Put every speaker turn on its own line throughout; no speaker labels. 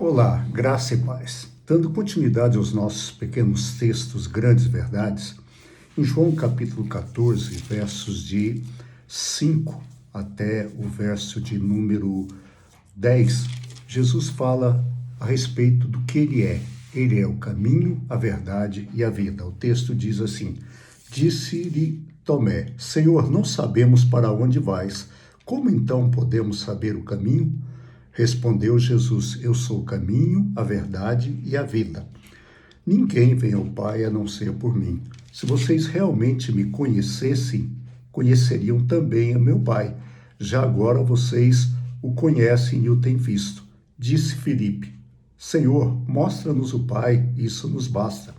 Olá, graça e paz. Dando continuidade aos nossos pequenos textos, grandes verdades, em João capítulo 14, versos de 5 até o verso de número 10, Jesus fala a respeito do que ele é. Ele é o caminho, a verdade e a vida. O texto diz assim: Disse-lhe Tomé: Senhor, não sabemos para onde vais. Como então podemos saber o caminho? Respondeu Jesus: Eu sou o caminho, a verdade e a vida. Ninguém vem ao Pai a não ser por mim. Se vocês realmente me conhecessem, conheceriam também a meu Pai. Já agora vocês o conhecem e o têm visto. Disse Filipe: Senhor, mostra-nos o Pai, isso nos basta.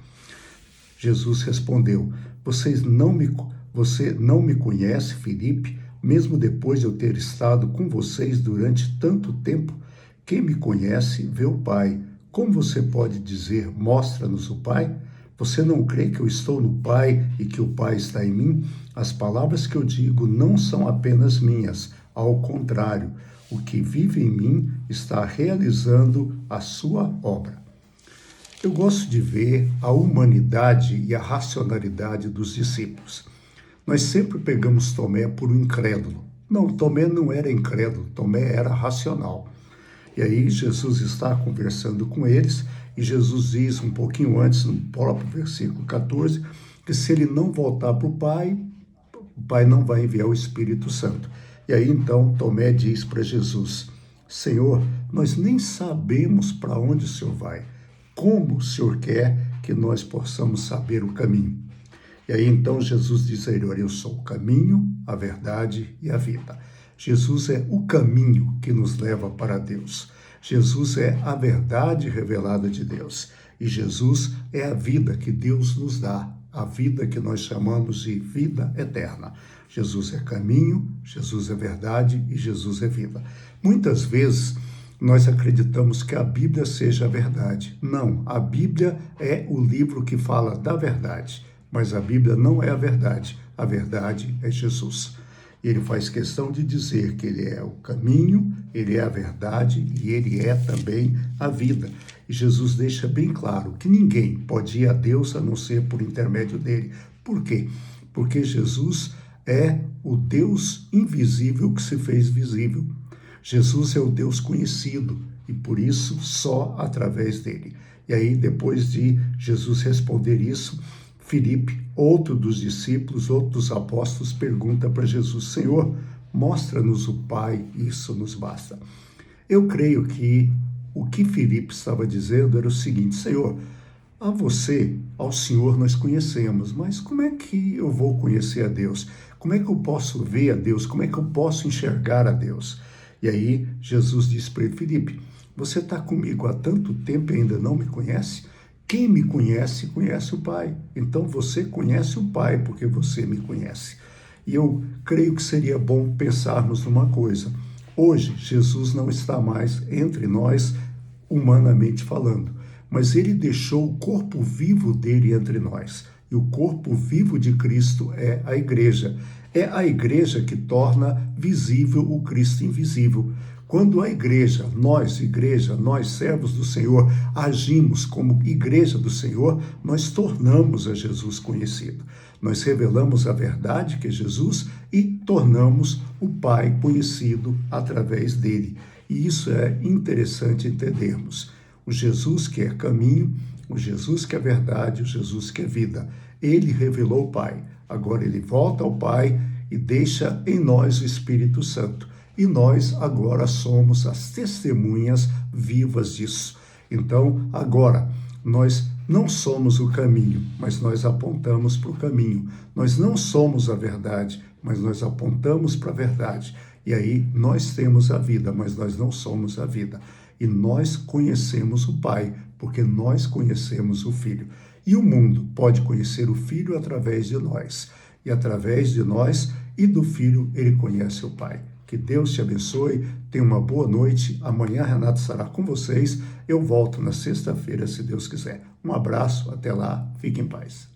Jesus respondeu: Você não me conhece, Filipe, mesmo depois de eu ter estado com vocês durante tanto tempo? Quem me conhece vê o Pai. Como você pode dizer, mostra-nos o Pai? Você não crê que eu estou no Pai e que o Pai está em mim? As palavras que eu digo não são apenas minhas, ao contrário, o que vive em mim está realizando a sua obra. Eu gosto de ver a humanidade e a racionalidade dos discípulos. Nós sempre pegamos Tomé por um incrédulo. Não, Tomé não era incrédulo, Tomé era racional. E aí Jesus está conversando com eles e Jesus diz um pouquinho antes, no próprio versículo 14, que se ele não voltar para o Pai não vai enviar o Espírito Santo. E aí então Tomé diz para Jesus: Senhor, nós nem sabemos para onde o Senhor vai. Como o Senhor quer que nós possamos saber o caminho? E aí então Jesus diz a ele: olha, eu sou o caminho, a verdade e a vida. Jesus é o caminho que nos leva para Deus. Jesus é a verdade revelada de Deus. E Jesus é a vida que Deus nos dá, a vida que nós chamamos de vida eterna. Jesus é caminho, Jesus é verdade e Jesus é vida. Muitas vezes nós acreditamos que a Bíblia seja a verdade. Não, a Bíblia é o livro que fala da verdade, mas a Bíblia não é a verdade é Jesus. E ele faz questão de dizer que ele é o caminho, ele é a verdade e ele é também a vida. E Jesus deixa bem claro que ninguém pode ir a Deus a não ser por intermédio dele. Por quê? Porque Jesus é o Deus invisível que se fez visível. Jesus é o Deus conhecido e por isso só através dele. E aí, depois de Jesus responder isso, Filipe, outro dos discípulos, outro dos apóstolos, pergunta para Jesus: Senhor, mostra-nos o Pai, isso nos basta. Eu creio que o que Filipe estava dizendo era o seguinte: Senhor, a você, ao Senhor nós conhecemos, mas como é que eu vou conhecer a Deus? Como é que eu posso ver a Deus? Como é que eu posso enxergar a Deus? E aí Jesus disse para ele: Filipe, você está comigo há tanto tempo e ainda não me conhece? Quem me conhece, conhece o Pai. Então você conhece o Pai porque você me conhece. E eu creio que seria bom pensarmos numa coisa. Hoje, Jesus não está mais entre nós, humanamente falando, mas ele deixou o corpo vivo dele entre nós. E o corpo vivo de Cristo é a igreja. É a igreja que torna visível o Cristo invisível. Quando a igreja, nós servos do Senhor, agimos como igreja do Senhor, nós tornamos a Jesus conhecido. Nós revelamos a verdade que é Jesus e tornamos o Pai conhecido através dele. E isso é interessante entendermos. O Jesus que é caminho, o Jesus que é verdade, o Jesus que é vida. Ele revelou o Pai. Agora ele volta ao Pai e deixa em nós o Espírito Santo. E nós agora somos as testemunhas vivas disso. Então, agora, nós não somos o caminho, mas nós apontamos para o caminho. Nós não somos a verdade, mas nós apontamos para a verdade. E aí nós temos a vida, mas nós não somos a vida. E nós conhecemos o Pai, porque nós conhecemos o Filho. E o mundo pode conhecer o Filho através de nós. E através de nós e do Filho, ele conhece o Pai. Que Deus te abençoe, tenha uma boa noite. Amanhã Renato estará com vocês. Eu volto na sexta-feira, se Deus quiser. Um abraço, até lá, fique em paz.